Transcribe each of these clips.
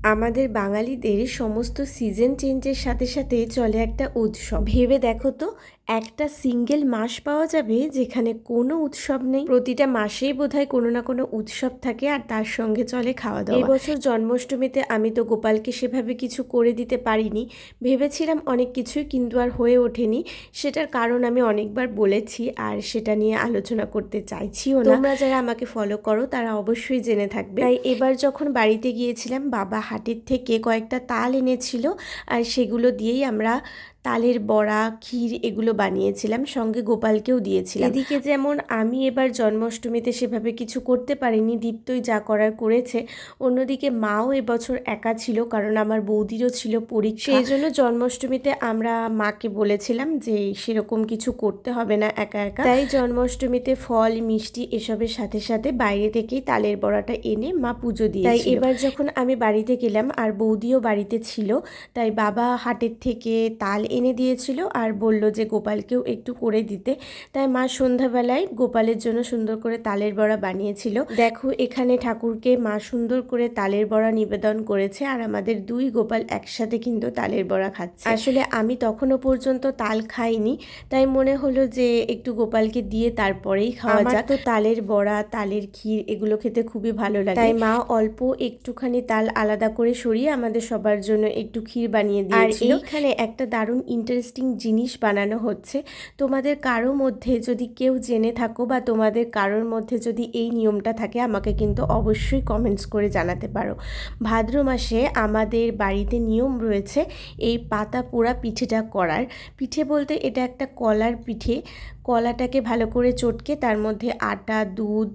আমাদের বাঙালিদের সমস্ত সিজন চেঞ্জের সাথে সাথে চলে একটা উৎসব। ভেবে দেখো তো, একটা সিঙ্গেল মাস পাওয়া যাবে যেখানে কোনো উৎসব নেই। প্রতিটা মাসেই বোধহয় কোনো না কোনো উৎসব থাকে, আর তার সঙ্গে চলে খাওয়া দাওয়া। এবছর জন্মাষ্টমীতে আমি তো গোপালকে সেভাবে কিছু করে দিতে পারিনি। ভেবেছিলাম অনেক কিছুই, কিন্তু আর হয়ে ওঠেনি। সেটার কারণ আমি অনেকবার বলেছি, আর সেটা নিয়ে আলোচনা করতে চাইছিও না। তোমরা যারা আমাকে ফলো করো তারা অবশ্যই জেনে থাকবে। তাই এবার যখন বাড়িতে গিয়েছিলাম, বাবা হাটের থেকে কয়েকটা তাল এনেছিল, আর সেগুলো দিয়েই আমরা তালের বড়া, ক্ষীর এগুলো বানিয়েছিলাম, সঙ্গে গোপালকেও দিয়েছিলাম। এদিকে যেমন আমি এবার জন্মাষ্টমীতে সেভাবে কিছু করতে পারিনি, দীপ্তই যা করার করেছে। অন্যদিকে মাও এবছর একা ছিল, কারণ আমার বৌদিরও ছিল পরীক্ষা। সেই জন্য জন্মাষ্টমীতে আমরা মাকে বলেছিলাম যে সেরকম কিছু করতে হবে না একা একা। তাই জন্মাষ্টমীতে ফল, মিষ্টি এসবের সাথে সাথে বাইরে থেকেই তালের বড়াটা এনে মা পুজো দিয়েছিল। তাই এবার যখন আমি বাড়িতে গেলাম আর বৌদিও বাড়িতে ছিল, তাই বাবা হাটের থেকে তাল এনে দিয়েছিল আর বলল যে গোপালকেও একটু করে দিতে। তাই মা সন্ধ্যাবেলায় গোপালের জন্য সুন্দর করে তালের বড়া বানিয়েছিল। দেখো, এখানে ঠাকুরকে মা সুন্দর করে তালের বড়া নিবেদন করেছে, আর আমাদের দুই গোপাল একসাথে কিন্তু তালের বড়া খাচ্ছে। আসলে আমি তখনও পর্যন্ত তাল খাইনি, তাই মনে হলো যে একটু গোপালকে দিয়ে তারপরেই খাওয়া যাক। তো তালের বড়া, তালের ক্ষীর এগুলো খেতে খুবই ভালো লাগে, তাই মা অল্প একটুখানি তাল আলাদা করে সরিয়ে আমাদের সবার জন্য একটু ক্ষীর বানিয়ে দিয়েছিল। আর এইখানে একটা দারুণ ইন্টারেস্টিং জিনিস বানানো হচ্ছে। তোমাদের কারো মধ্যে যদি কেউ জেনে থাকো, বা তোমাদের কারোর মধ্যে যদি এই নিয়মটা থাকে, আমাকে কিন্তু অবশ্যই কমেন্টস করে জানাতে পারো। ভাদ্র মাসে আমাদের বাড়িতে নিয়ম রয়েছে এই পাতা পোড়া পিঠেটা করার। পিঠে বলতে এটা একটা কলার পিঠে। কলাটাকে ভালো করে চটকে তার মধ্যে আটা, দুধ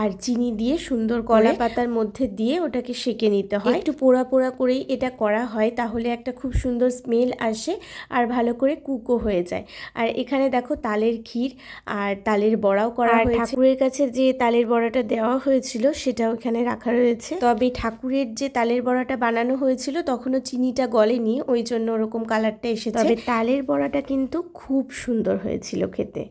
আর চিনি দিয়ে সুন্দর কলা পাতার মধ্যে দিয়ে ওটাকে সেঁকে নিতে হয়। একটু পোড়া পোড়া করেই এটা করা হয়, তাহলে একটা খুব সুন্দর স্মেল আসে আর ভালো করে কুকও হয়ে যায়। আর এখানে দেখো তালের ক্ষীর আর তালের বড়াও করা হয়েছে। ঠাকুরের কাছে যে তালের বড়াটা দেওয়া হয়েছিল সেটাও এখানে রাখা রয়েছে। তবে ঠাকুরের যে তালের বড়াটা বানানো হয়েছিল তখনও চিনিটা গলেনি, ওই জন্য ওরকম কালারটা এসেছে। তবে তালের বড়াটা কিন্তু খুব সুন্দর হয়েছিল খেতে।